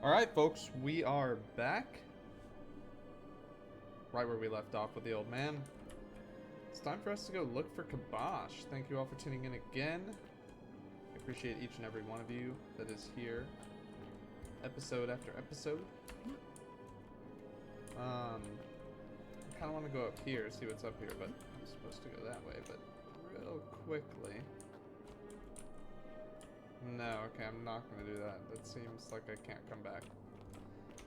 Alright, folks, we are back. Right where we left off with the old man. It's time for us to go look for Kibosh. Thank you all for tuning in again. I appreciate each and every one of you that is here. Episode after episode. I kind of want to go up here, see what's up here, but I'm supposed to go that way, but real quickly. No, okay, I'm not going to do that. That seems like I can't come back.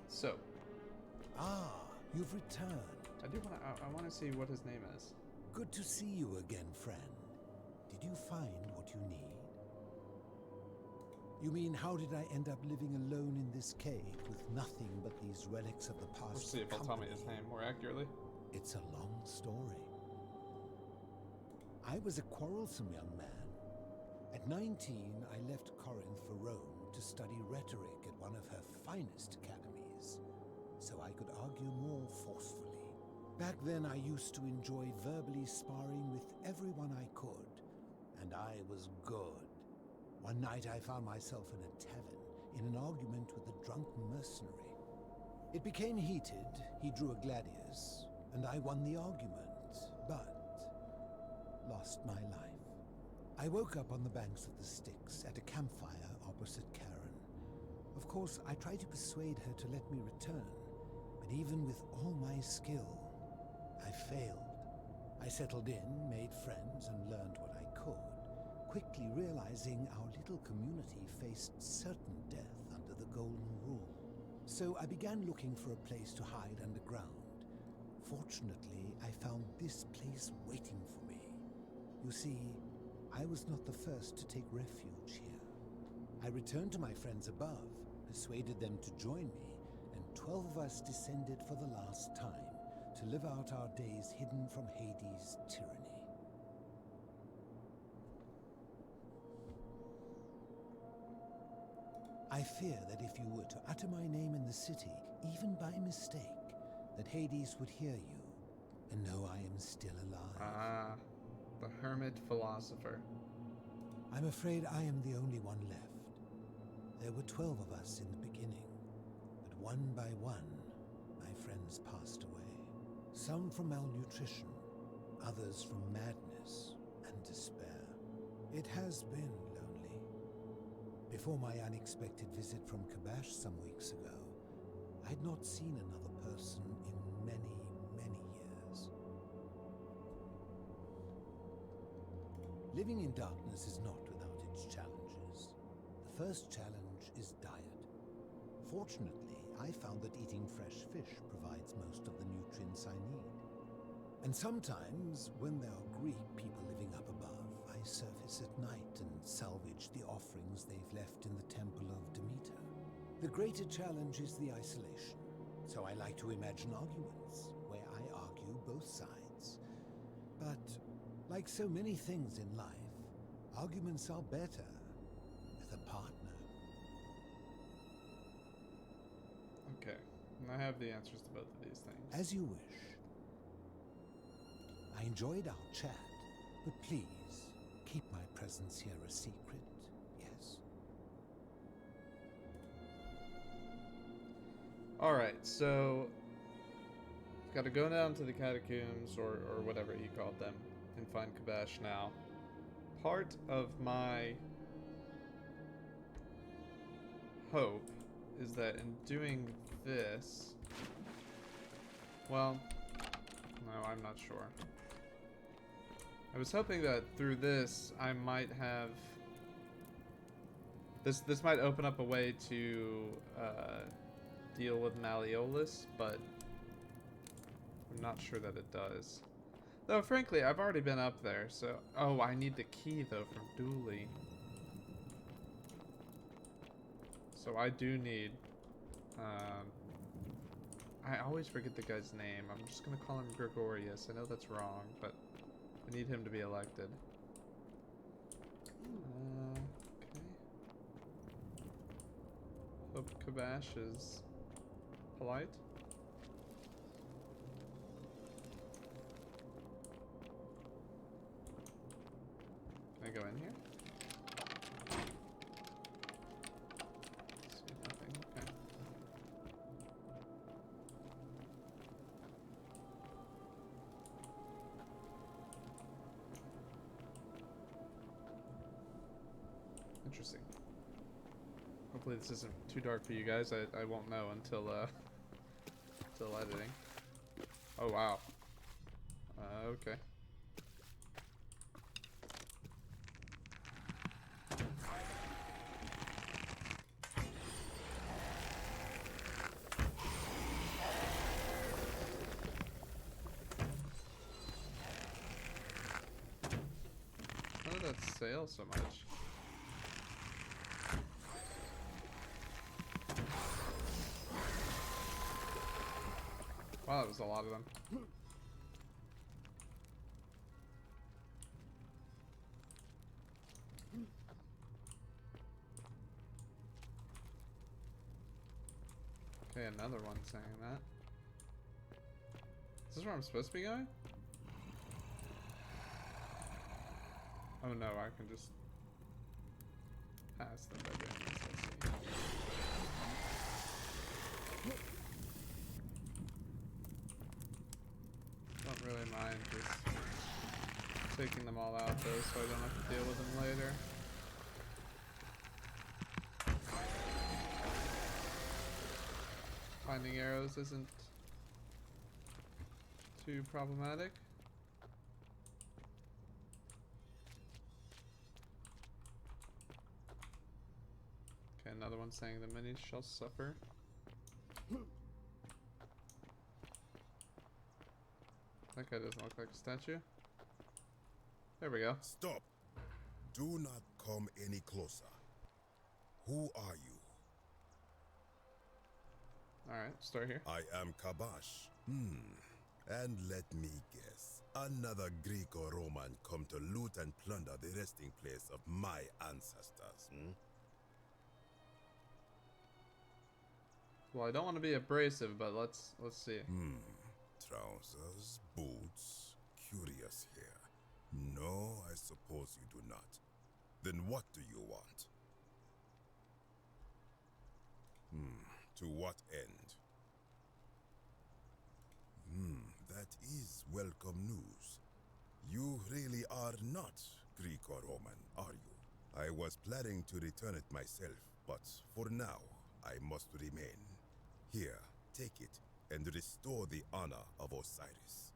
So. Ah, you've returned. I want to see what his name is. Good to see you again, friend. Did you find what you need? You mean, how did I end up living alone in this cave with nothing but these relics of the past? Let's see if he'll tell me his name more accurately. It's a long story. I was a quarrelsome young man. At 19, I left Corinth for Rome to study rhetoric at one of her finest academies, so I could argue more forcefully. Back then, I used to enjoy verbally sparring with everyone I could, and I was good. One night, I found myself in a tavern in an argument with a drunk mercenary. It became heated. He drew a gladius, and I won the argument, but lost my life. I woke up on the banks of the Styx at a campfire opposite Karen. Of course, I tried to persuade her to let me return, but even with all my skill, I failed. I settled in, made friends, and learned what I could, quickly realizing our little community faced certain death under the Golden Rule. So I began looking for a place to hide underground. Fortunately, I found this place waiting for me. You see, I was not the first to take refuge here. I returned to my friends above, persuaded them to join me, and 12 of us descended for the last time to live out our days hidden from Hades' tyranny. I fear that if you were to utter my name in the city, even by mistake, that Hades would hear you and know I am still alive. The hermit philosopher. I'm afraid I am the only one left. There were 12 of us in the beginning, but one by one, my friends passed away. Some from malnutrition, others from madness and despair. It has been lonely. Before my unexpected visit from Kibosh some weeks ago, I'd not seen another person in many, many years. Living in darkness is not without its challenges. The first challenge is diet. Fortunately, I found that eating fresh fish provides most of the nutrients I need. And sometimes, when there are Greek people living up above, I surface at night and salvage the offerings they've left in the temple of Demeter. The greater challenge is the isolation, so I like to imagine arguments, where I argue both sides. But like so many things in life, arguments are better with a partner. Okay, and I have the answers to both of these things. As you wish. I enjoyed our chat, but please, keep my presence here a secret, yes? Alright, so gotta go down to the catacombs, or whatever he called them, and find Kibosh now. Part of my hope is that in doing this... Well, no, I'm not sure. I was hoping that through this, I might have... This might open up a way to deal with Malleolus, but I'm not sure that it does. Though, frankly, I've already been up there, so... Oh, I need the key, though, from Dooley. So I do need... I always forget the guy's name. I'm just gonna call him Gregorius. I know that's wrong, but I need him to be elected. Okay. Hope Kibosh is polite. Can I go in here? See nothing. Okay. Interesting. Hopefully this isn't too dark for you guys. I won't know until until editing. Oh wow. Okay. How did that sail so much? Wow, that was a lot of them. Okay, another one saying that. Is this where I'm supposed to be going? Oh no, I can just pass them by doing this, I see. Don't really mind just taking them all out though, so I don't have to deal with them later. Finding arrows isn't too problematic. Okay, another one saying the minis shall suffer. That guy doesn't look like a statue. There we go. Stop. Do not come any closer. Who are you? Alright, start here. I am Kabash. And let me guess. Another Greek or Roman come to loot and plunder the resting place of my ancestors. Well, I don't want to be abrasive, but let's see. Trousers, boots, curious here. No, I suppose you do not. Then what do you want? To what end? That is welcome news. You really are not Greek or Roman, are you? I was planning to return it myself, but for now, I must remain. Here, take it, and restore the honor of Osiris.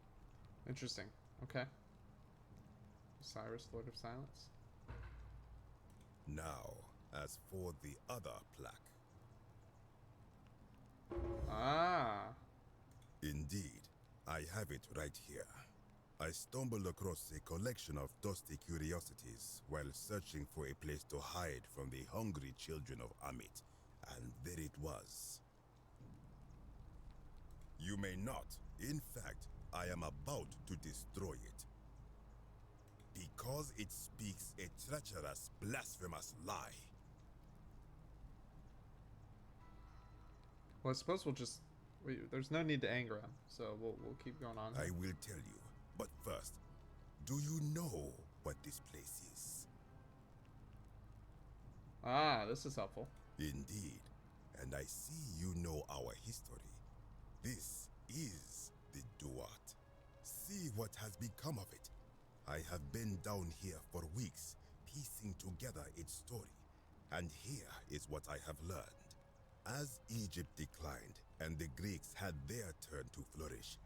Interesting. Okay. Osiris, Lord of Silence. Now, as for the other plaque. Ah. Indeed, I have it right here. I stumbled across a collection of dusty curiosities while searching for a place to hide from the hungry children of Amit, and there it was. You may not. In fact, I am about to destroy it. Because it speaks a treacherous, blasphemous lie. Well, I suppose we'll just... there's no need to anger him, so we'll keep going on. I will tell you, but first, do you know what this place is? Ah, this is helpful. Indeed, and I see you know our history. This is the Duat. See what has become of it. I have been down here for weeks, piecing together its story, and here is what I have learned. As Egypt declined and the Greeks had their turn to flourish,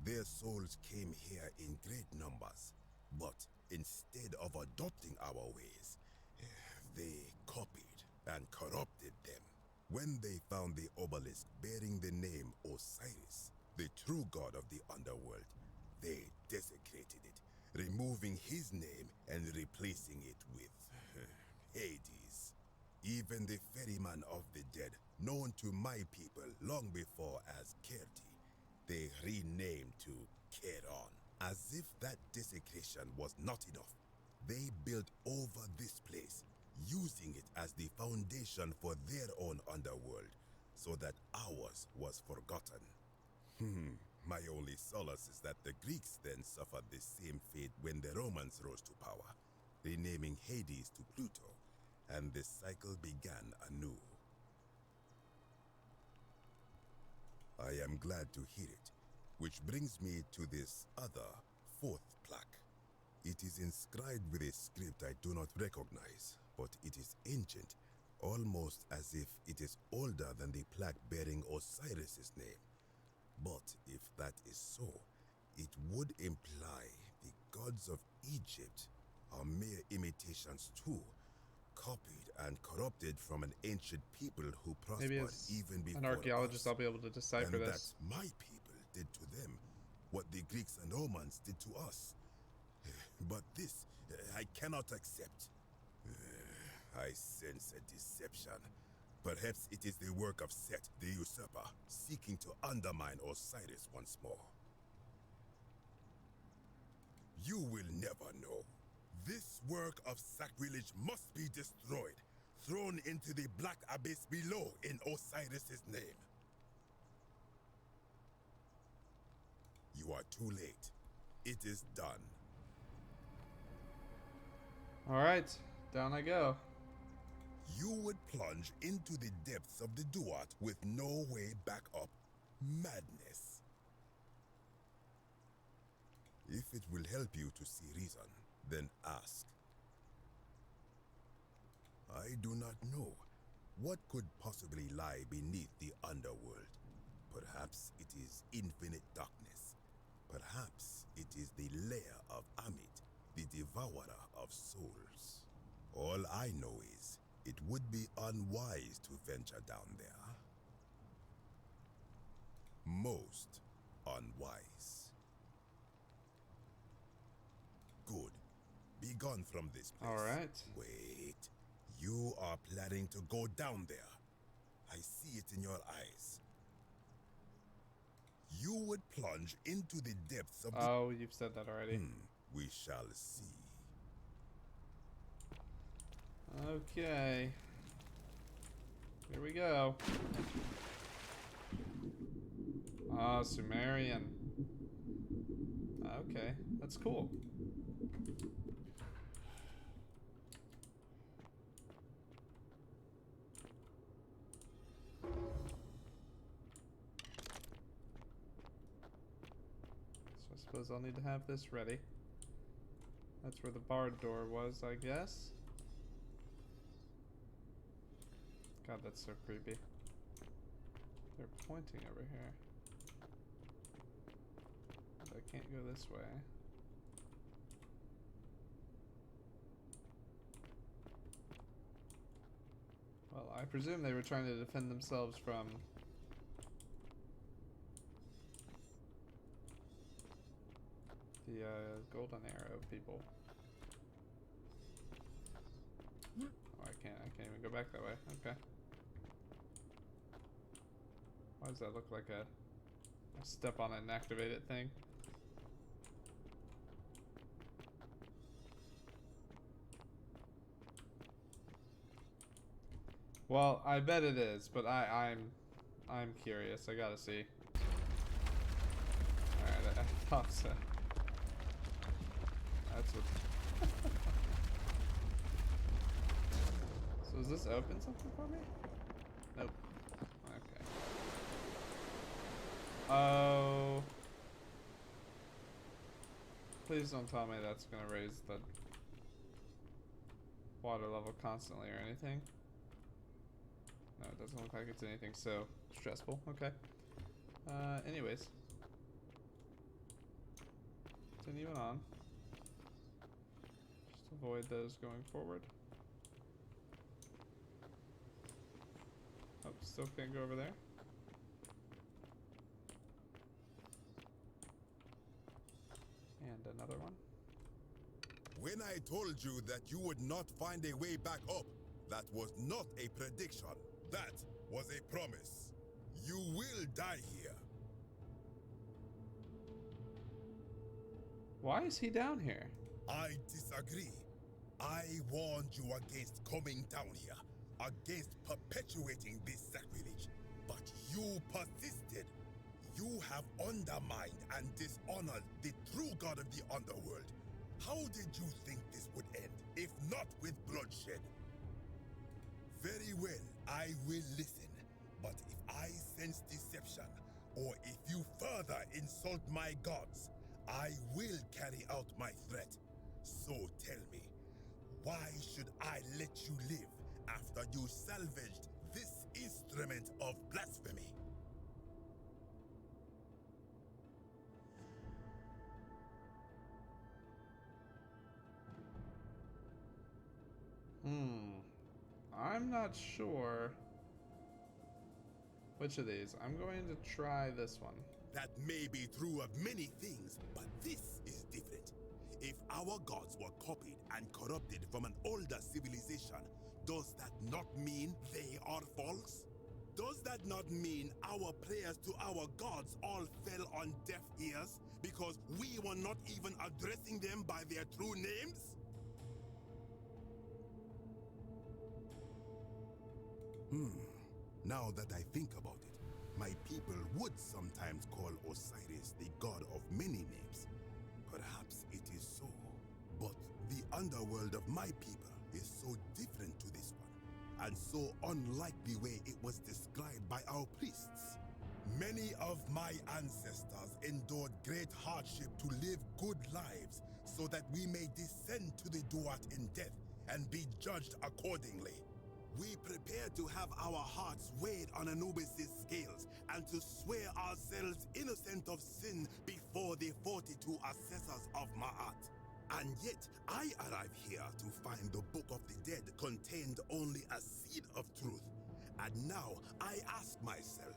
their souls came here in great numbers. But instead of adopting our ways, they copied and corrupted them. When they found the obelisk bearing the name Osiris, the true god of the underworld, they desecrated it, removing his name and replacing it with Hades. Even the ferryman of the dead, known to my people long before as Kerti, they renamed to Keron. As if that desecration was not enough, they built over this place, using it as the foundation for their own underworld, so that ours was forgotten. My only solace is that the Greeks then suffered the same fate when the Romans rose to power, renaming Hades to Pluto, and the cycle began anew. I am glad to hear it, which brings me to this other, fourth plaque. It is inscribed with a script I do not recognize, but it is ancient, almost as if it is older than the plaque bearing Osiris's name. But if that is so, it would imply the gods of Egypt are mere imitations too, copied and corrupted from an ancient people who Maybe prospered as even before an archaeologist, us. I'll be able to decipher And this. that my people did to them what the Greeks and Romans did to us. But this I cannot accept. I sense a deception. Perhaps it is the work of Set, the usurper, seeking to undermine Osiris once more. You will never know. This work of sacrilege must be destroyed, thrown into the black abyss below in Osiris's name. You are too late. It is done. Alright, down I go. You would plunge into the depths of the Duat with no way back up. Madness. If it will help you to see reason, then ask. I do not know. What could possibly lie beneath the underworld? Perhaps it is infinite darkness. Perhaps it is the lair of Amit, the devourer of souls. All I know is, it would be unwise to venture down there. Most unwise. Good. Be gone from this place. Alright. Wait. You are planning to go down there. I see it in your eyes. You would plunge into the depths of the... Oh, you've said that already. We shall see. Okay. Here we go. Ah, Sumerian. Okay, that's cool. So I suppose I'll need to have this ready. That's where the barred door was, I guess. God, that's so creepy. They're pointing over here. But I can't go this way. Well, I presume they were trying to defend themselves from the golden arrow people. Oh, I can't even go back that way. Okay. Why does that look like a step on it and activate it thing? Well, I bet it is, but I'm curious. I gotta see. Alright, I thought so. That's what. So does this open something for me? Nope. Okay. Oh. Please don't tell me that's gonna raise the water level constantly or anything. No, it doesn't look like it's anything so stressful. Okay. Anyways. Continuing on. Just avoid those going forward. Oh, still can't go over there. And another one. When I told you that you would not find a way back up, that was not a prediction. That was a promise. You will die here. Why is he down here? I disagree. I warned you against coming down here, against perpetuating this sacrilege, but you persisted. You have undermined and dishonored the true god of the underworld. How did you think this would end, if not with bloodshed? Very well, I will listen, but if I sense deception, or if you further insult my gods, I will carry out my threat. So tell me, Why should I let you live after you salvaged this instrument of blasphemy? I'm not sure which of these. I'm going to try this one. That may be true of many things, but this is different. If our gods were copied and corrupted from an older civilization, does that not mean they are false? Does that not mean our prayers to our gods all fell on deaf ears because we were not even addressing them by their true names? Now that I think about it, my people would sometimes call Osiris the god of many names. Perhaps it is so, but the underworld of my people is so different to this one, and so unlike the way it was described by our priests. Many of my ancestors endured great hardship to live good lives so that we may descend to the Duat in death and be judged accordingly. We prepare to have our hearts weighed on Anubis' scales and to swear ourselves innocent of sin before the 42 assessors of Ma'at. And yet, I arrive here to find the Book of the Dead contained only a seed of truth. And now, I ask myself,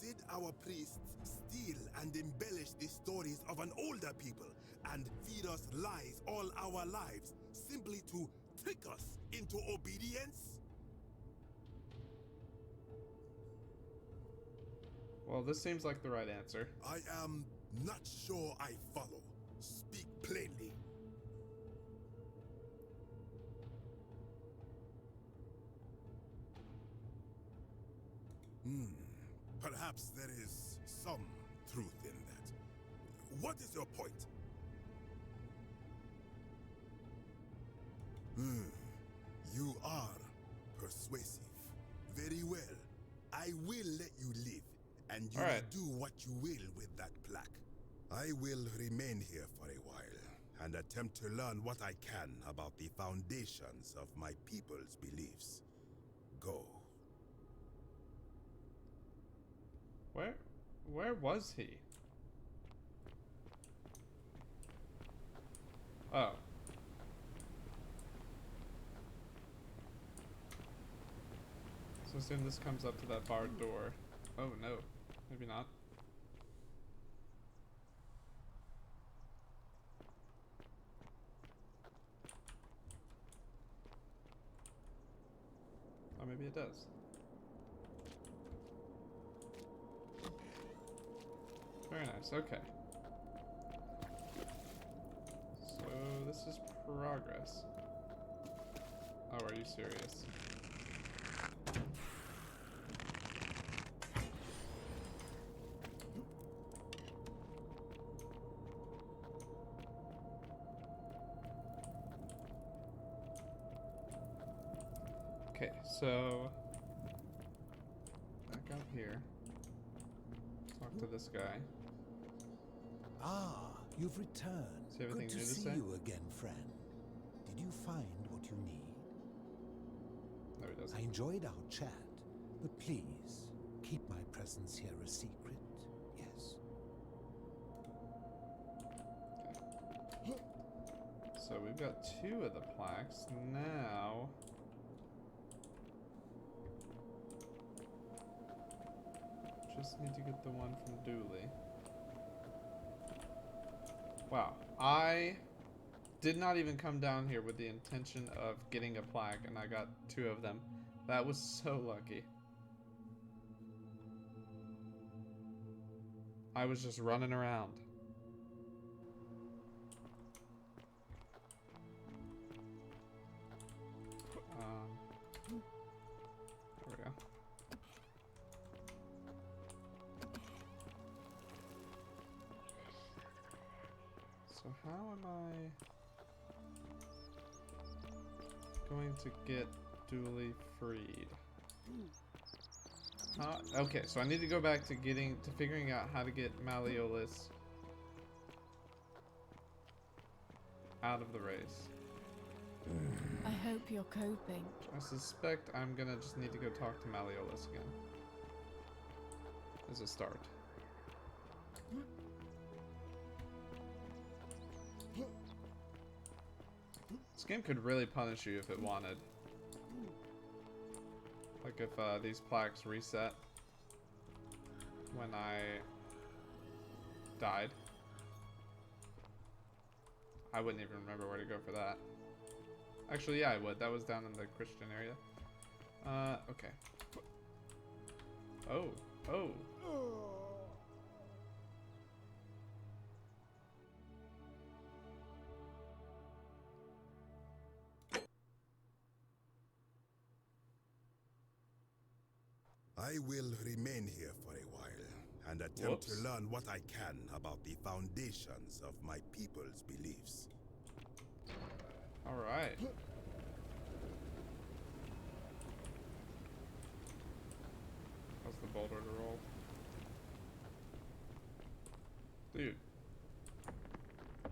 did our priests steal and embellish the stories of an older people and feed us lies all our lives simply to trick us into obedience? Well, this seems like the right answer. I am not sure I follow. Speak plainly. Perhaps there is some truth in that. What is your point? You are persuasive. Very well. I will let you live, and you may do what you will with that plaque. I will remain here for a while and attempt to learn what I can about the foundations of my people's beliefs. Go. Where was he? Oh. So assume this comes up to that barred door. Oh no, maybe not. Or maybe it does. Very nice, okay. So this is progress. Oh, are you serious? Okay, so back up here. Talk to this guy. Ah, you've returned. See everything Good to new to see say? you again, friend. Did you find what you need? No, he doesn't. I enjoyed our chat, but please, keep my presence here a secret, yes? Okay. So we've got 2 of the plaques. Now just need to get the one from Dooley. Wow, I did not even come down here with the intention of getting a plaque, and I got 2 of them. That was so lucky. I was just running around. There we go. So how am I going to get Dooley freed? Okay, so I need to go back to figuring out how to get Malleolus out of the race. I hope you're coping. I suspect I'm gonna just need to go talk to Malleolus again. As a start. This game could really punish you if it wanted. Like if these plaques reset when I died. I wouldn't even remember where to go for that. Actually, yeah, I would. That was down in the Christian area. Okay. Oh. Oh. I will remain here for a while and attempt Whoops. to learn what I can about the foundations of my people's beliefs. Alright. How's the boulder to roll? Dude.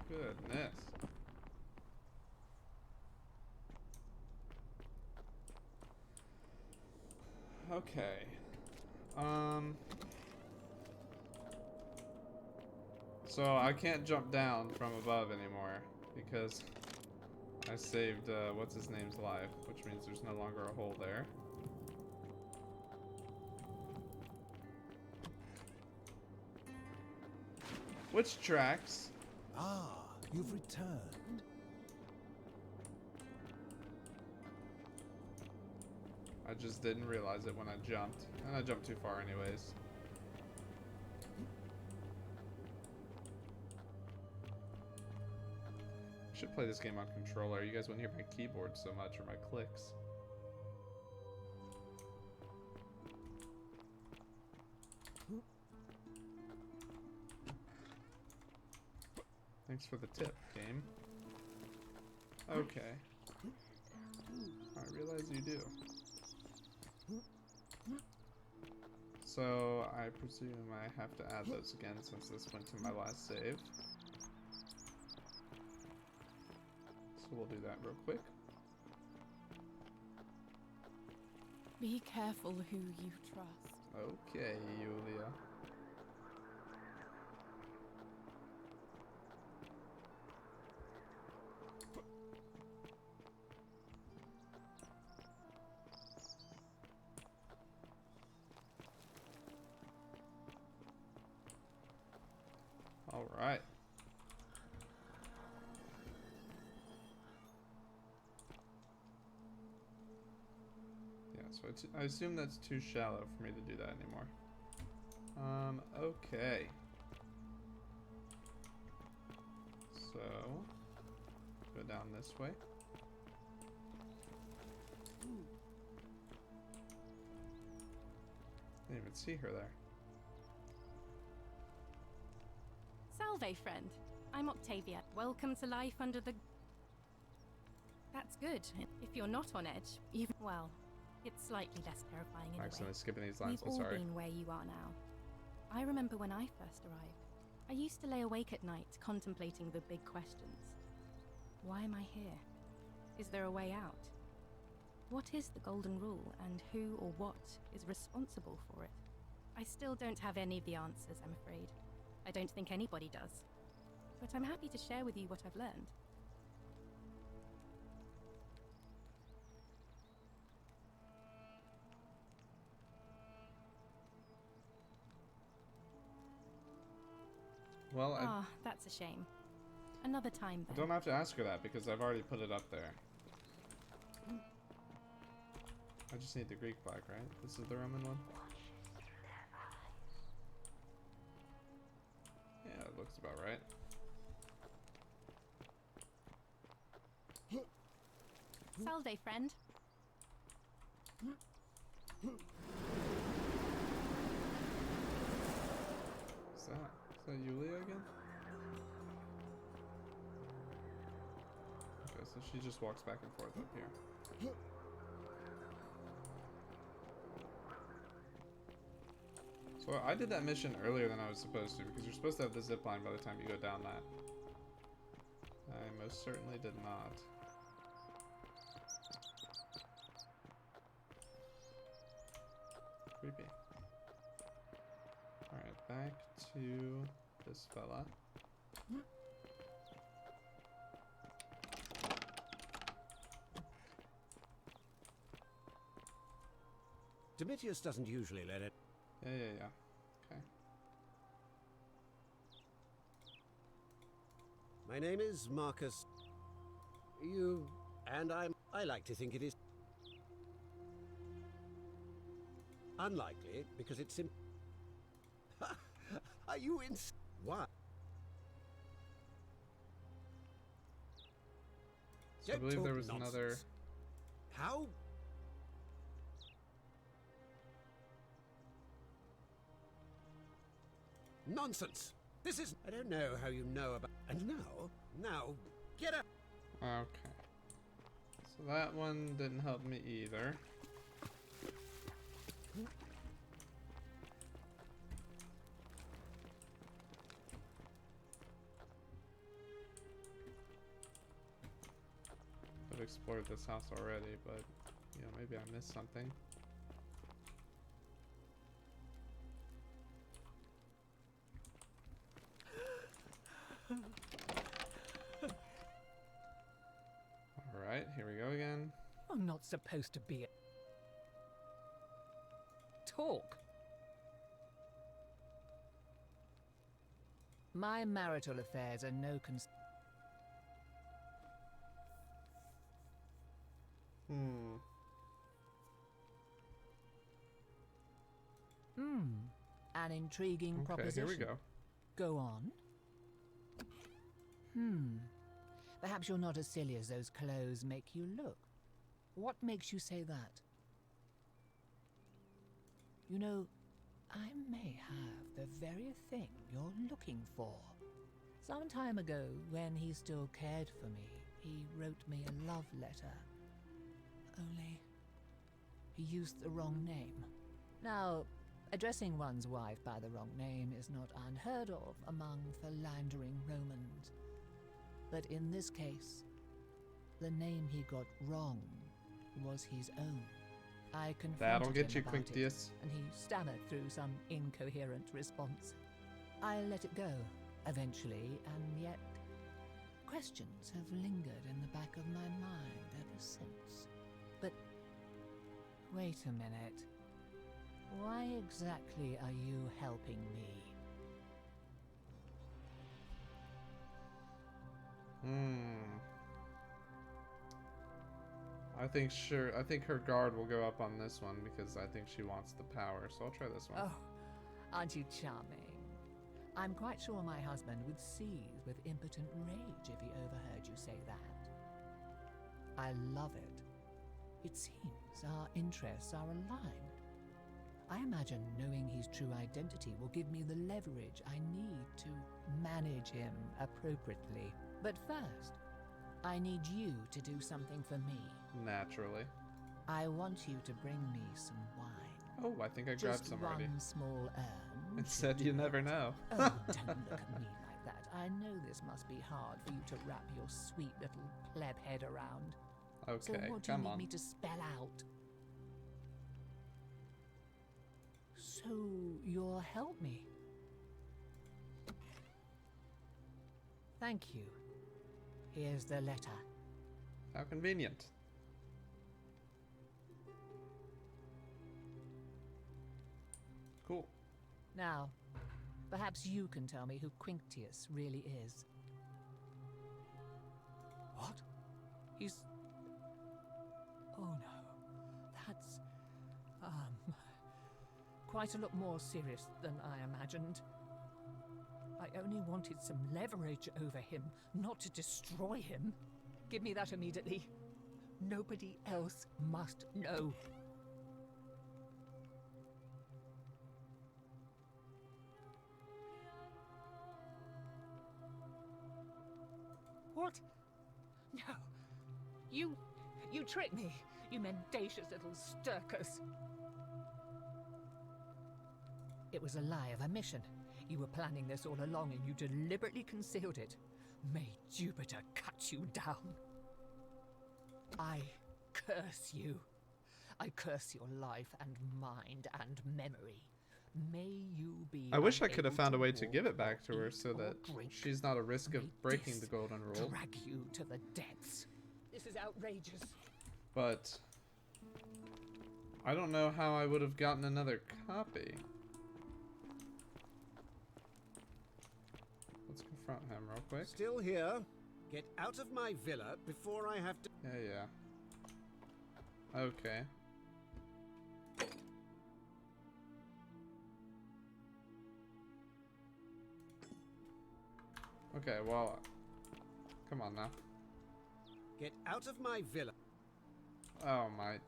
Goodness. Okay. So I can't jump down from above anymore because I saved what's his name's life, which means there's no longer a hole there. Which tracks? Ah, you've returned. I just didn't realize it when I jumped. And I jumped too far anyways. I should play this game on controller. You guys wouldn't hear my keyboard so much or my clicks. Thanks for the tip, game. Okay. I realize you do. So, I presume I have to add those again since this went to my last save. So we'll do that real quick. Be careful who you trust. Okay, Yulia. All right. Yeah, so I assume that's too shallow for me to do that anymore. Okay. So, go down this way. Didn't even see her there. Salve, friend. I'm Octavia. Welcome to life under the... That's good. If you're not on edge, even... Well, it's slightly less terrifying I'm anyway. accidentally skipping these lines, We've I'm all sorry. been where you are now. I remember when I first arrived. I used to lay awake at night contemplating the big questions. Why am I here? Is there a way out? What is the Golden Rule, and who or what is responsible for it? I still don't have any of the answers, I'm afraid. I don't think anybody does. But I'm happy to share with you what I've learned. Well, Ah, that's a shame. Another time I then. don't have to ask her that because I've already put it up there. I just need the Greek flag, right? This is the Roman one? Yeah, it looks about right. Salve, friend. Is that Yulia again? Okay, so she just walks back and forth up here. So I did that mission earlier than I was supposed to because you're supposed to have the zip line by the time you go down that. I most certainly did not. Creepy. Alright, back to this fella. Domitius doesn't usually let it. Yeah. Okay. My name is Marcus. I like to think it is unlikely because it's Are you in? What? So I believe there was another. How? Nonsense! This is. I don't know how you know about. And now, get up! Okay. So that one didn't help me either. I've explored this house already, but you know, maybe I missed something. Alright, here we go again. You're not supposed to be. Talk. My marital affairs are no concern. An intriguing proposition. Here we go. Go on. Perhaps you're not as silly as those clothes make you look. What makes you say that? You know, I may have the very thing you're looking for. Some time ago, when he still cared for me, he wrote me a love letter. Only, he used the wrong name. Now, addressing one's wife by the wrong name is not unheard of among philandering Romans. But in this case, the name he got wrong was his own. I confronted That'll get you, him about it, Quinctius. and he stammered through some incoherent response. I let it go, eventually, and yet questions have lingered in the back of my mind ever since. But wait a minute. Why exactly are you helping me? I think her guard will go up on this one because I think she wants the power, so I'll try this one. Oh, aren't you charming? I'm quite sure my husband would seethe with impotent rage if he overheard you say that. I love it. It seems our interests are aligned. I imagine knowing his true identity will give me the leverage I need to manage him appropriately. But first, I need you to do something for me. Naturally. I want you to bring me some wine. Oh, I think I grabbed Just some one already. small urn. It said you never know. Oh, don't look at me like that. I know this must be hard for you to wrap your sweet little pleb head around. So Okay, what do you come need on. me to spell out? So you'll help me? Thank you. Here's the letter. How convenient. Cool. Now, perhaps you can tell me who Quinctius really is. What? He's... Oh no. That's... quite a lot more serious than I imagined. I only wanted some leverage over him, not to destroy him. Give me that immediately. Nobody else must know. What? No. You tricked me, you mendacious little stirkers. It was a lie of a mission. You were planning this all along and you deliberately concealed it. May Jupiter cut you down. I curse you. I curse your life and mind and memory. May you be. I wish I could have unable found a way to walk give it back or to her eat so or that drink. she's not a risk May of breaking the this golden rule. drag you to the depths. This is outrageous. But I don't know how I would have gotten another copy. Let's confront him real quick. Still here? Get out of my villa before I have to. Yeah. Okay. Okay, well, come on now. Get out of my villa. Oh my.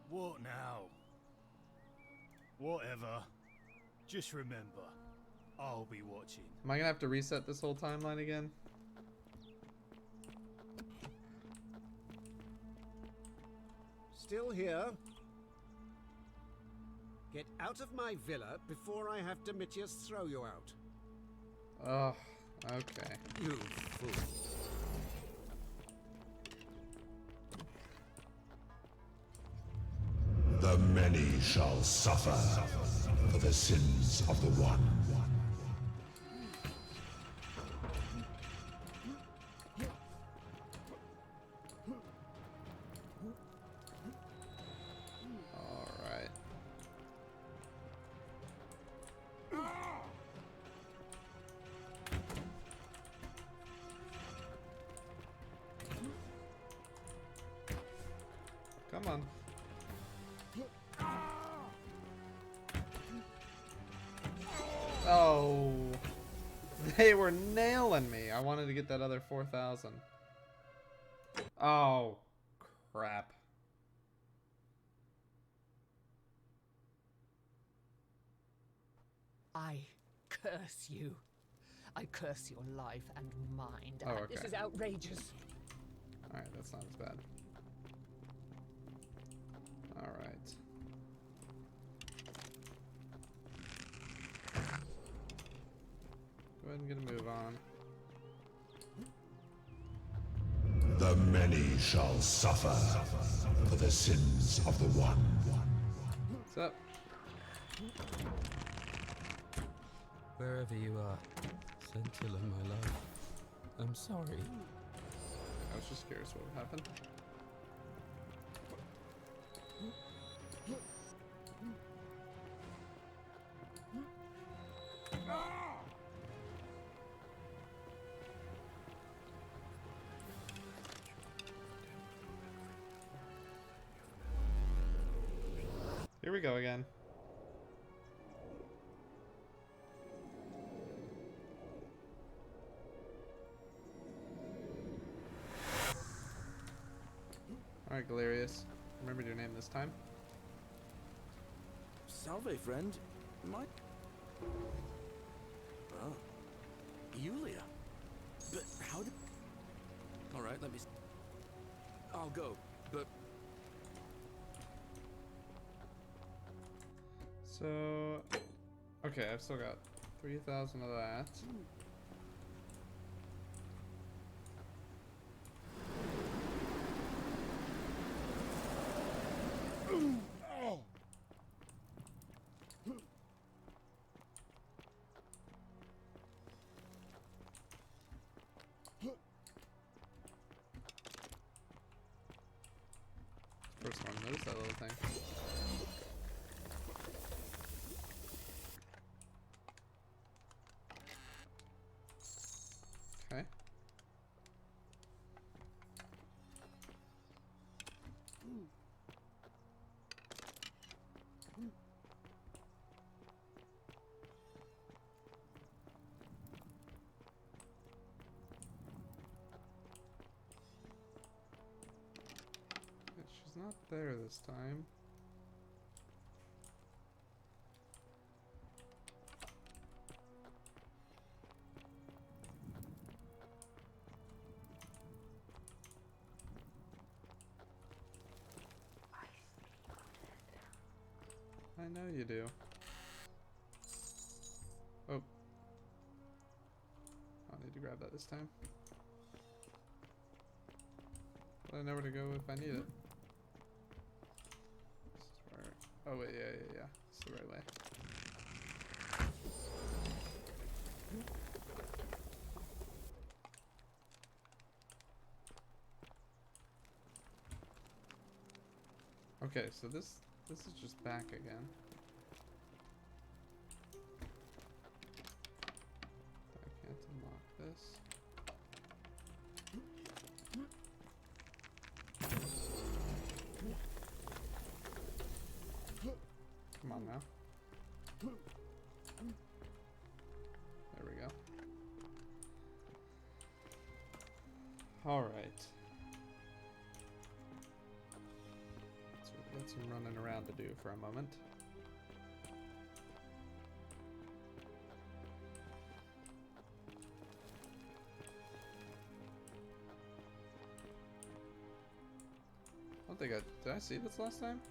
What now? Whatever. Just remember, I'll be watching. Am I gonna have to reset this whole timeline again? Still here? Get out of my villa before I have Domitius throw you out. Oh, okay. You fool. The many shall suffer for the sins of the one. All right. Come on. Oh, they were nailing me. I wanted to get that other 4,000. Oh, crap. I curse you. I curse your life and mind. Oh, This okay. is outrageous. All right, that's not as bad. All right. Go ahead and get a move on. The many shall suffer for the sins of the one. What's up? Wherever you are, Scintilla, my love. I'm sorry. I was just curious what would happen. Here we go again. Alright, Galerius. Remember your name this time. Salve, friend. My... Oh. Yulia. But how did... Alright, let me... I'll go, but... So... Okay, I've still got 3,000 of that. First one, notice that little thing. Okay. She's not there this time. I know you do. Oh, this time. But I know where to go if I need it. This is where... Oh wait, yeah. It's the right way. Okay, so this is just back again. I can't unlock this. Come on now. There we go. All right. So we've got some running around to do for a moment. I don't think did I see this last time?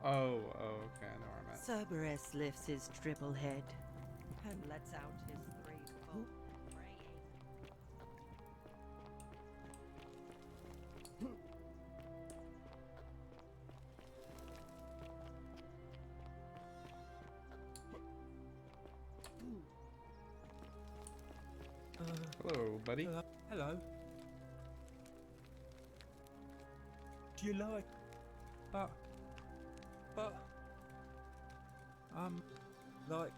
Oh, okay, I know where I'm at. Cerberus lifts his triple head and lets out his threefold braying. Hello, buddy. Hello. Do you like... But... like...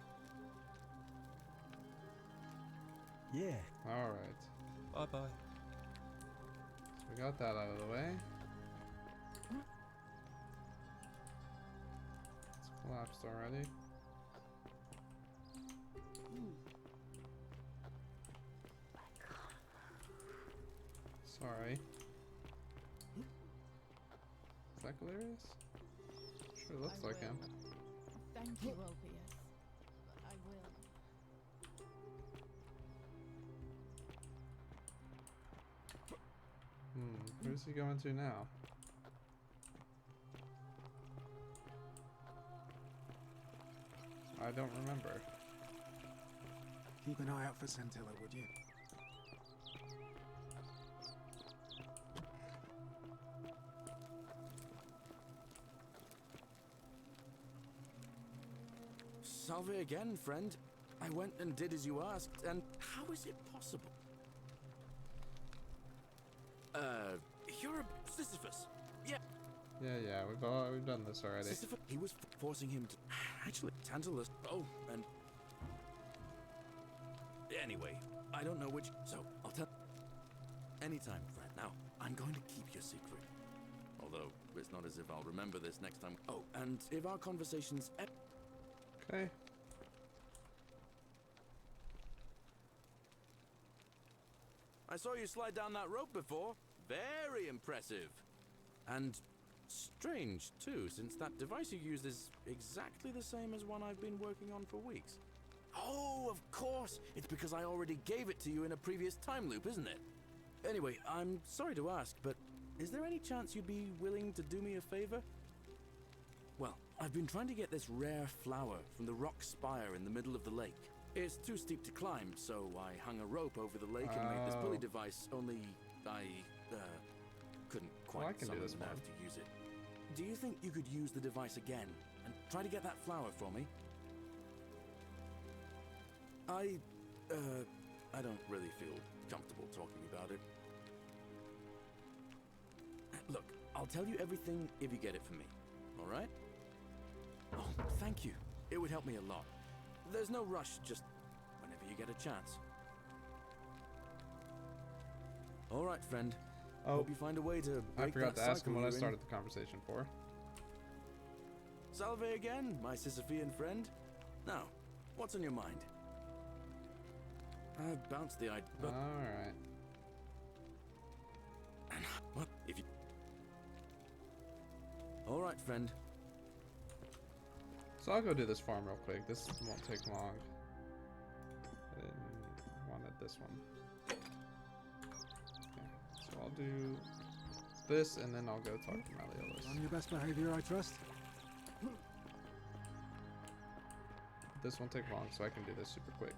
Yeah. Alright. Bye-bye. So we got that out of the way. It's collapsed already. Sorry. Is that Galerius? Sure looks like him. Thank you, Ulpius. I will. Who's he going to now? I don't remember. Keep an eye out for Scintilla, would you? Salve again, friend. I went and did as you asked, and how is it possible? You're a Sisyphus. Yeah. Yeah, we've done this already. Sisyphus, he was forcing him to... Actually, Tantalus... Oh, and... Anyway, I don't know which... So, I'll tell... Anytime, friend. Now, I'm going to keep your secret. Although, it's not as if I'll remember this next time. Oh, and if our conversations... Okay. I saw you slide down that rope before. Very impressive. And strange, too, since that device you used is exactly the same as one I've been working on for weeks. Oh, of course. It's because I already gave it to you in a previous time loop, isn't it? Anyway, I'm sorry to ask, but is there any chance you'd be willing to do me a favor? Well, I've been trying to get this rare flower from the rock spire in the middle of the lake. It's too steep to climb, so I hung a rope over the lake and made this pulley device, only I couldn't quite summon the nerve to use it. Do you think you could use the device again and try to get that flower for me? I don't really feel comfortable talking about it. Look, I'll tell you everything if you get it for me, all right? Oh, thank you. It would help me a lot. There's no rush, just whenever you get a chance. All right, friend. Hope you find a way to break I forgot that to ask him cycle what I you're started the conversation for. Salve again, my Sisyphean friend. Now, what's on your mind? I've bounced the idea. All right. What if you? All right, friend. So I'll go do this farm real quick. This won't take long. I wanted this one. Okay. So I'll do this, and then I'll go talk to Malleolus. On your best behavior, I trust. this won't take long, so I can do this super quick.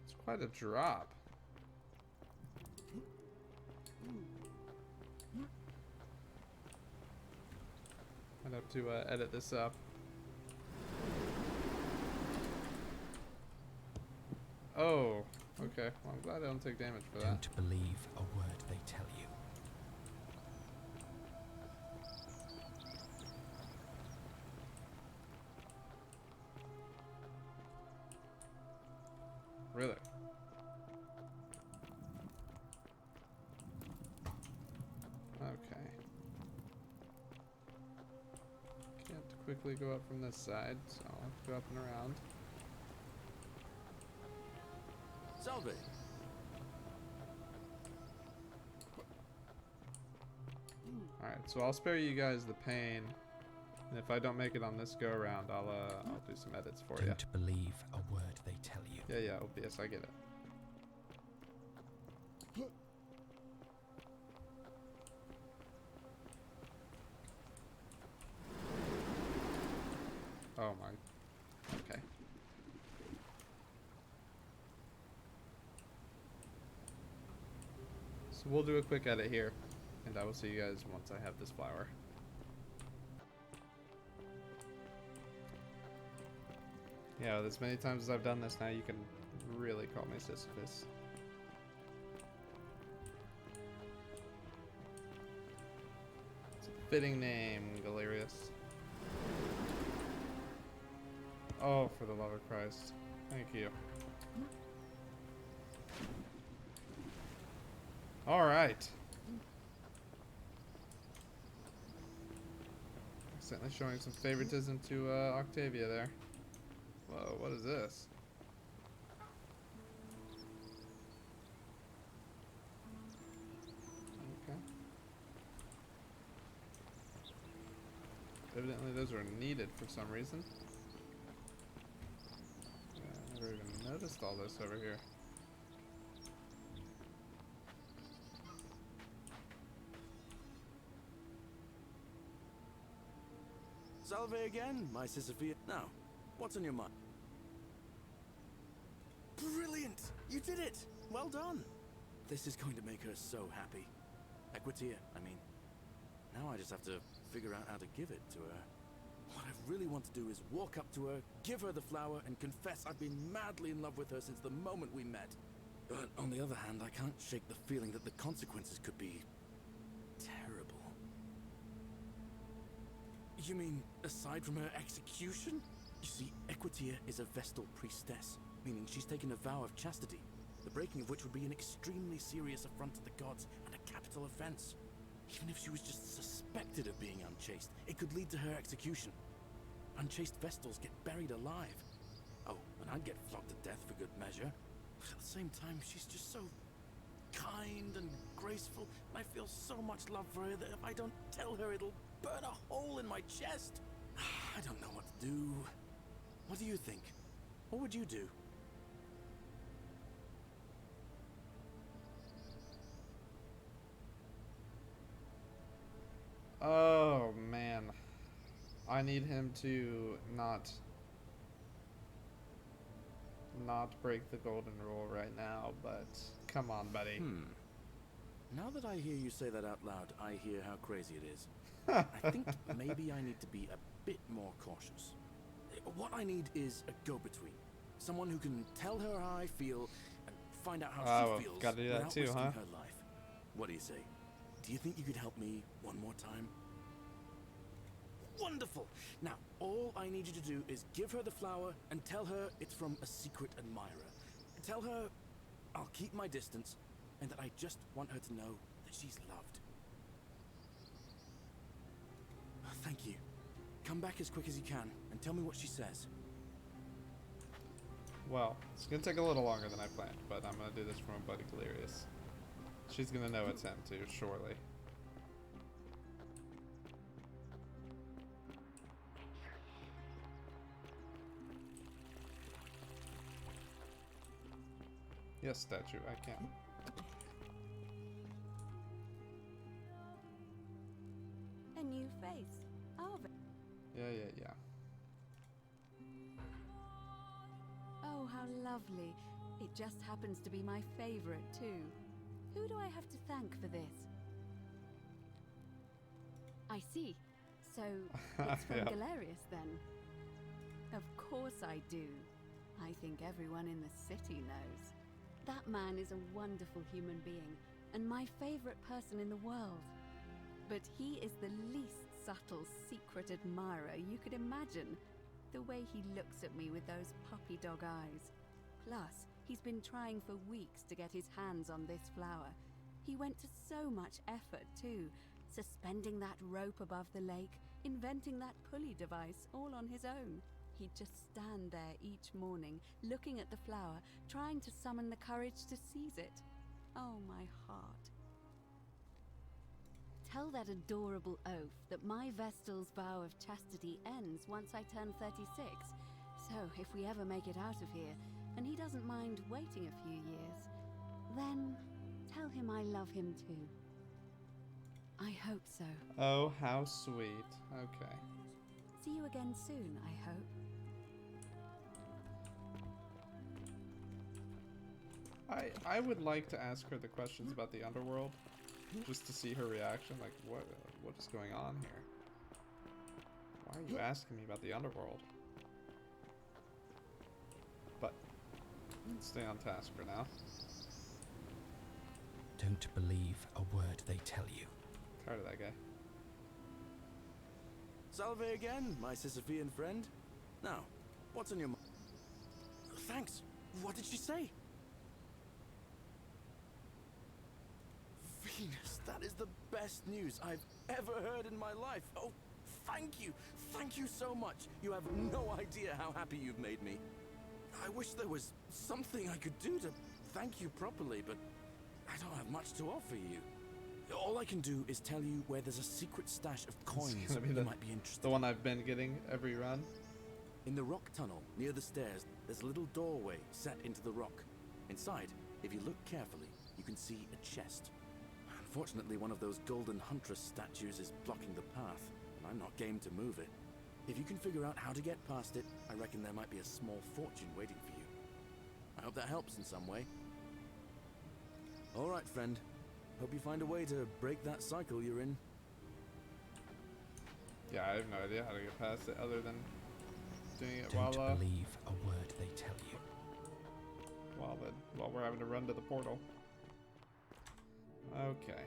It's quite a drop. I'd have to edit this up. Oh, okay. Well, I'm glad I don't take damage for that. Don't believe a word they tell you. Really? Okay. Can't quickly go up from this side, so I'll have to go up and around. Salve. Alright, so I'll spare you guys the pain. And if I don't make it on this go around, I'll do some edits for you. Don't believe a word they tell you. Yeah, obvious, I get it. Oh my. Okay. So we'll do a quick edit here, and I will see you guys once I have this flower. Yeah, as many times as I've done this now, you can really call me Sisyphus. It's a fitting name, Galerius. Oh, for the love of Christ. Thank you. Alright. Certainly showing some favoritism to Octavia there. Whoa, what is this? Okay. Evidently those were needed for some reason. I never even noticed all this over here. Salve again, my Sisyphia. Now, what's on your mind? Brilliant! You did it! Well done! This is going to make her so happy. Equitia, I mean. Now I just have to figure out how to give it to her. What I really want to do is walk up to her, give her the flower, and confess I've been madly in love with her since the moment we met. But on the other hand, I can't shake the feeling that the consequences could be terrible. You mean, aside from her execution? You see, Equitia is a Vestal priestess, meaning she's taken a vow of chastity, the breaking of which would be an extremely serious affront to the gods and a capital offense. Even if she was just suspected of being unchaste, it could lead to her execution. Unchaste Vestals get buried alive. Oh, and I'd get flogged to death for good measure. But at the same time, she's just so kind and graceful, and I feel so much love for her that if I don't tell her, it'll burn a hole in my chest. I don't know what to do. What do you think? What would you do? Oh, man. I need him to not break the golden rule right now, but come on, buddy. Now that I hear you say that out loud, I hear how crazy it is. I think maybe I need to be a bit more cautious. What I need is a go-between. Someone who can tell her how I feel and find out how she feels gotta do that without too, risking huh? her life. What do you say? Do you think you could help me one more time? Wonderful! Now, all I need you to do is give her the flower and tell her it's from a secret admirer. Tell her I'll keep my distance and that I just want her to know that she's loved. Thank you. Come back as quick as you can and tell me what she says. Well, it's gonna take a little longer than I planned, but I'm gonna do this for my buddy Galerius. She's gonna know it's him too, surely. Yes, statue, I can. A new face. Oh, Yeah. oh, how lovely. It just happens to be my favorite, too. Who do I have to thank for this? I see. So, it's from Yeah. Galerius, then? Of course I do. I think everyone in the city knows. That man is a wonderful human being, and my favorite person in the world. But he is the least subtle, secret admirer you could imagine. The way he looks at me with those puppy dog eyes. Plus, he's been trying for weeks to get his hands on this flower. He went to so much effort, too. Suspending that rope above the lake, inventing that pulley device all on his own. He'd just stand there each morning, looking at the flower, trying to summon the courage to seize it. Oh, my heart. Tell that adorable oaf that my Vestal's vow of chastity ends once I turn 36. So, if we ever make it out of here, and he doesn't mind waiting a few years, then tell him I love him too. I hope so. Oh, how sweet. Okay. See you again soon, I hope. I would like to ask her the questions about the underworld, just to see her reaction. Like, what is going on here? Why are you asking me about the underworld? But let's stay on task for now. Don't believe a word they tell you. Tired of that guy. Salve again, my Sisyphean friend. Now, what's on your mind? Thanks. What did she say? Venus, that is the best news I've ever heard in my life. Oh, thank you. Thank you so much. You have no idea how happy you've made me. I wish there was something I could do to thank you properly, but I don't have much to offer you. All I can do is tell you where there's a secret stash of coins you might be interested in. The one I've been getting every run? In the rock tunnel, near the stairs, there's a little doorway set into the rock. Inside, if you look carefully, you can see a chest. Unfortunately, one of those golden huntress statues is blocking the path, and I'm not game to move it. If you can figure out how to get past it, I reckon there might be a small fortune waiting for you. I hope that helps in some way. All right, friend. Hope you find a way to break that cycle you're in. Yeah, I have no idea how to get past it other than doing it Don't believe a word they tell you. While we're having to run to the portal. Okay.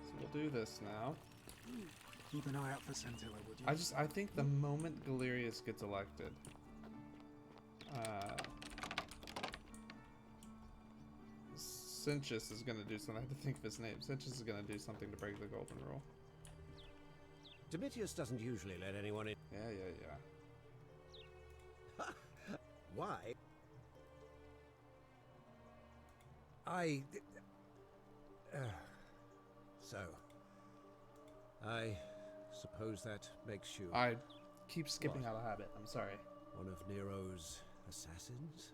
So we'll do this now. Keep an eye out for Scintilla, would you? I think the moment Galerius gets elected, Sinchus is gonna do something. I have to think of his name. Sinchus is gonna do something to break the golden rule. Domitius doesn't usually let anyone in. Yeah. Why? So, I suppose that makes you... I keep skipping out of habit. I'm sorry. One of Nero's assassins?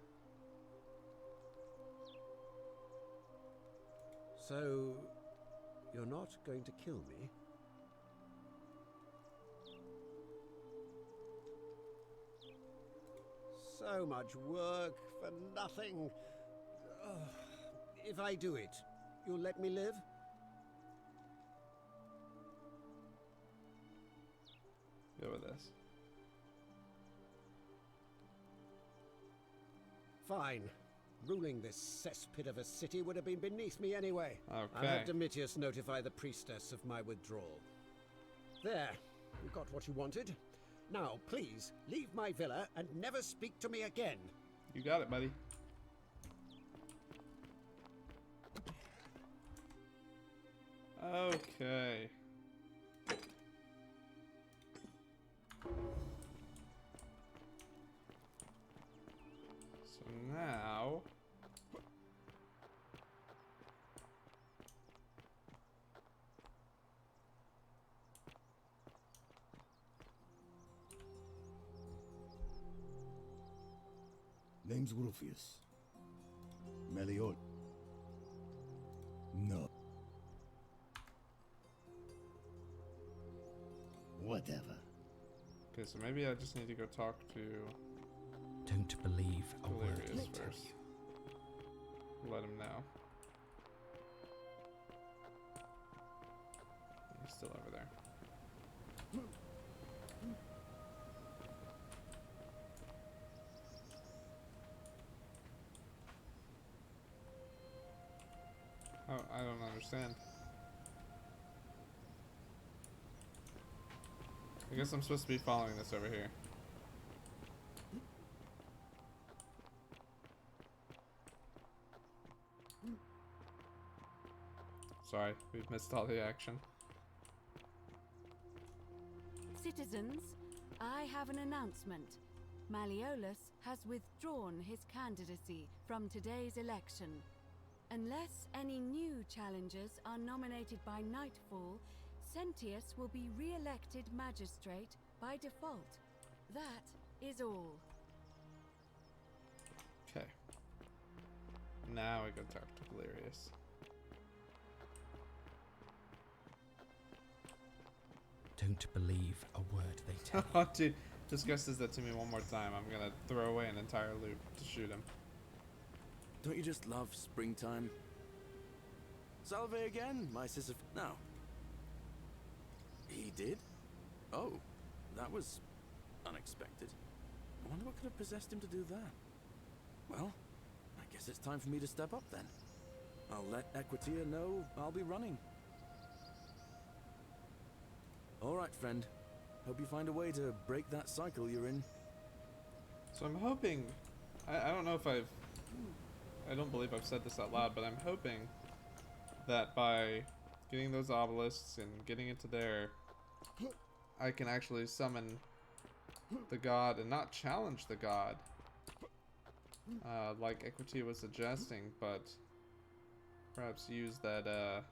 So, you're not going to kill me? So much work for nothing. If I do it, you'll let me live? Go with this. Fine. Ruling this cesspit of a city would have been beneath me anyway. Okay. I'll have Domitius notify the priestess of my withdrawal. There. You got what you wanted. Now, please, leave my villa and never speak to me again. You got it, buddy. Okay. So now... name's Rufius. Meliol. No. Whatever. Okay, so maybe I just need to go talk to Don't believe a word Delirious they tell first. you. Let him know. He's still over there. Oh, I don't understand. I guess I'm supposed to be following this over here. Sorry, we've missed all the action. Citizens, I have an announcement. Malleolus has withdrawn his candidacy from today's election. Unless any new challengers are nominated by nightfall, Sentius will be re-elected magistrate by default. That is all. Okay. Now we go talk to Delirious. Don't believe a word they tell you. Oh, dude, Disgust says that to me one more time. I'm gonna throw away an entire loop to shoot him. Don't you just love springtime? Salve again, my sister. No. He did? Oh, that was unexpected. I wonder what could have possessed him to do that. Well, I guess it's time for me to step up then. I'll let Equitia know I'll be running. All right, friend. Hope you find a way to break that cycle you're in. So I'm hoping... I don't know if I don't believe I've said this out loud, but I'm hoping that by getting those obelisks and getting into there, I can actually summon the god and not challenge the god, like Equity was suggesting, but perhaps use that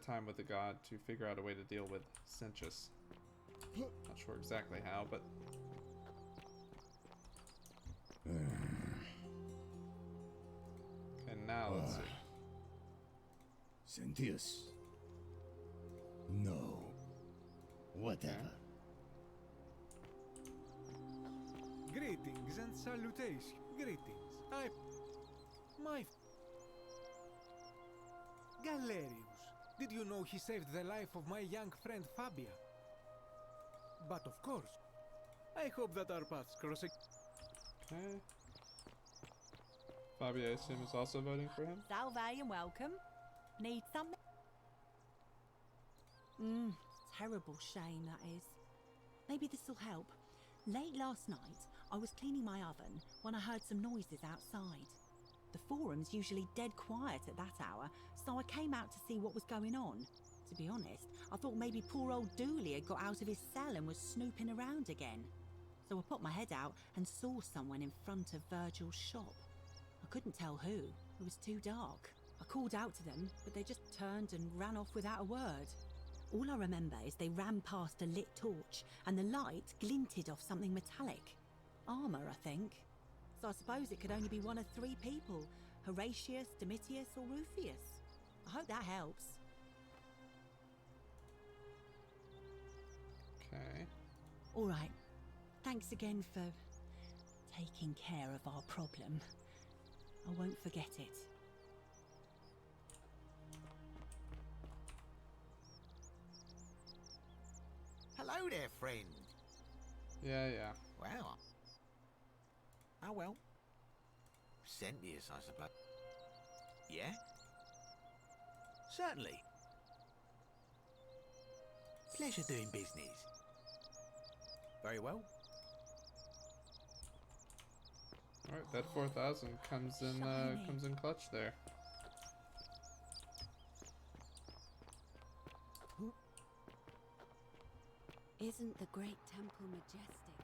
time with the god to figure out a way to deal with Sentius. Not sure exactly how, but and now let's see. Sentius. No. Whatever. Greetings and salutations. Greetings. Galerius. Did you know he saved the life of my young friend Fabia? But of course, I hope that our paths cross again. Okay. Fabio, I assume, is also voting for him? Salve and welcome. Need something? Terrible shame, that is. Maybe this'll help. Late last night, I was cleaning my oven when I heard some noises outside. The forum's usually dead quiet at that hour, so I came out to see what was going on. To be honest, I thought maybe poor old Dooley had got out of his cell and was snooping around again. So I popped my head out and saw someone in front of Virgil's shop. I couldn't tell who. It was too dark. I called out to them, but they just turned and ran off without a word. All I remember is they ran past a lit torch, and the light glinted off something metallic. Armour, I think. So I suppose it could only be one of three people. Horatius, Domitius, or Rufius. I hope that helps. Okay. All right. Thanks again for taking care of our problem. I won't forget it. Hello there, friend. Yeah. Well. Oh well. Sentius, I suppose. Yeah? Certainly. Pleasure doing business. Very well. Alright, that 4,000 comes in clutch there. Isn't the great temple majestic?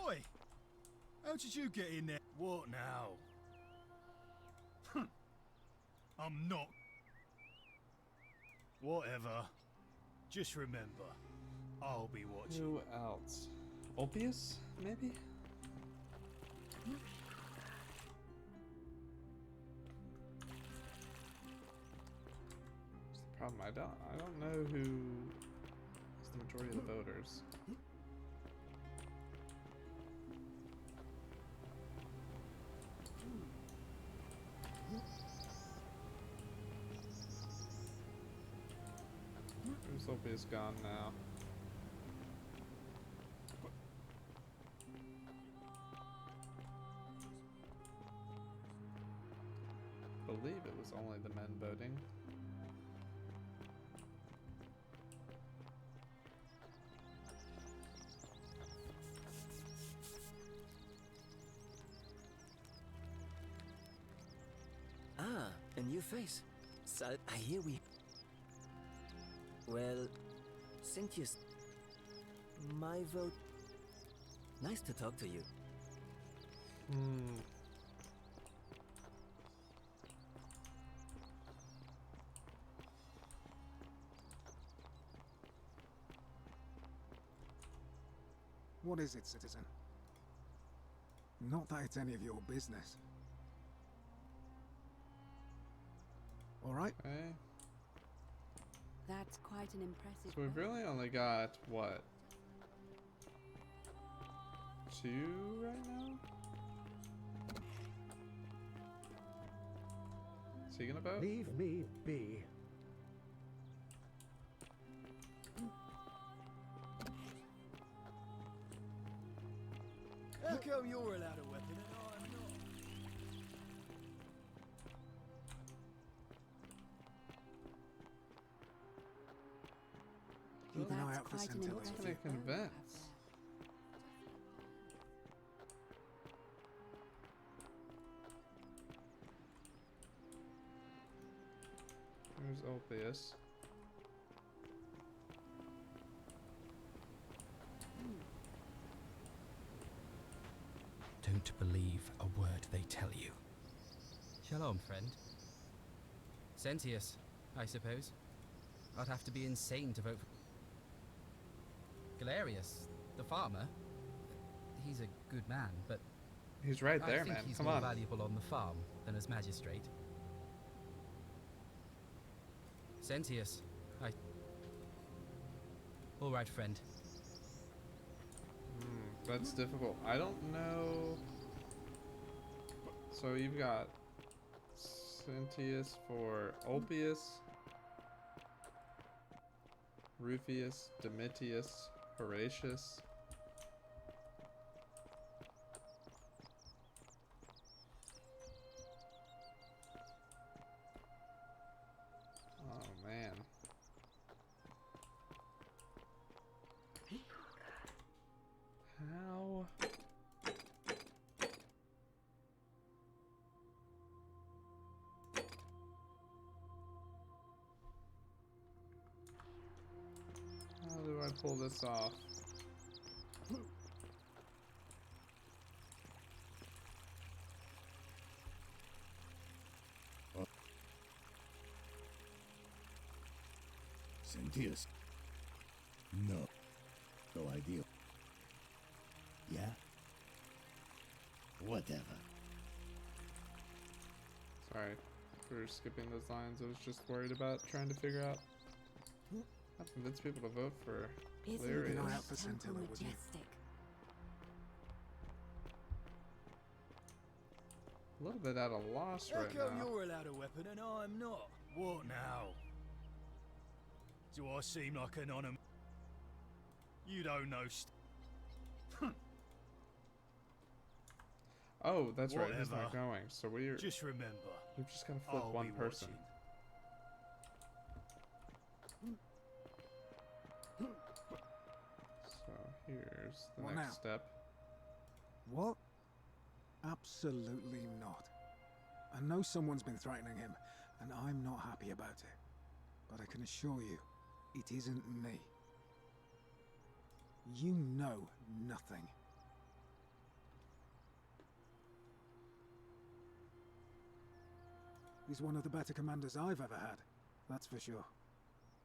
Oi! How did you get in there? What now? I'm not. Whatever. Just remember, I'll be watching. Who else? Ulpius, maybe? That's the problem. I don't know who is the majority of the voters. Where's Ulpius gone now? I believe it was only the men voting. Ah, a new face. So I hear we. Well, Cynthius, my vote. Nice to talk to you. What is it, citizen? Not that it's any of your business. All right? Okay. That's quite an impressive. So we've really only got, what? 2 right now? Is he gonna vote? Leave me be. How come you're allowed a weapon and I'm not? Keep an eye That's out for quite an Scintilla. What's gonna impressive. convince? There's Ulpius. Don't believe a word they tell you. Shalom, friend. Cynthius, I suppose. I'd have to be insane to vote for Galerius, the farmer. He's a good man, but He's right there, I think man. he's Come more on. valuable on the farm than as magistrate. Cynthius, all right, friend. That's difficult. I don't know. So you've got Cynthius for Ulpius, Rufius, Domitius, Horatius. Oh man. How? How do I pull this off? Cynthius? No. No idea. Yeah? Whatever. Sorry for skipping those lines. I was just worried about trying to figure out how to convince people to vote for Keep Galerius. an eye out for Scintilla, would you? A little bit at a loss How right come now. you're allowed a weapon and I'm not? What now? Do I seem like an honor? You don't know Oh, that's right. He's not Whatever. going. So we've Just remember, just gotta flip I'll one be person. So here's the What next now? step. What? Absolutely not. I know someone's been threatening him, and I'm not happy about it. But I can assure you, it isn't me. You know nothing. He's one of the better commanders I've ever had, that's for sure.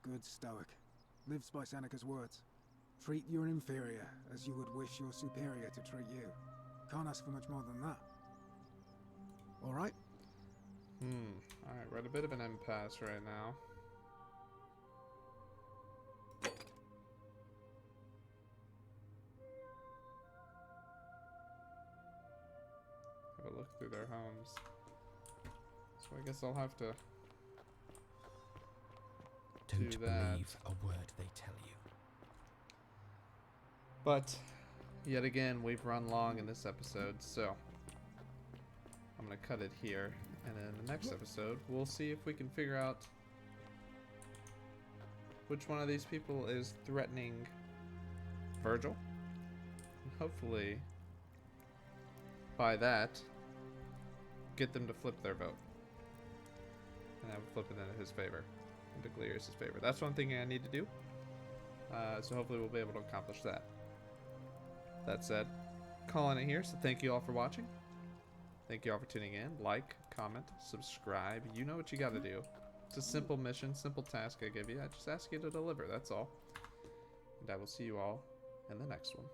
Good stoic. Lives by Seneca's words. Treat your inferior as you would wish your superior to treat you. Can't ask for much more than that. Alright? Alright, we're at a bit of an impasse right now. Have a look through their homes. So I guess I'll have to Don't do that. believe a word they tell you. But yet again, we've run long in this episode, so I'm gonna cut it here, and in the next episode, we'll see if we can figure out which one of these people is threatening Virgil. And hopefully, by that, get them to flip their vote. And have it flip it into his favor, into Glerius' favor. That's one thing I need to do. So hopefully we'll be able to accomplish that. That said, calling it here, so thank you all for watching. Thank you all for tuning in. Like, comment, subscribe. You know what you gotta do. It's a simple mission, simple task I give you. I just ask you to deliver, that's all. And I will see you all in the next one.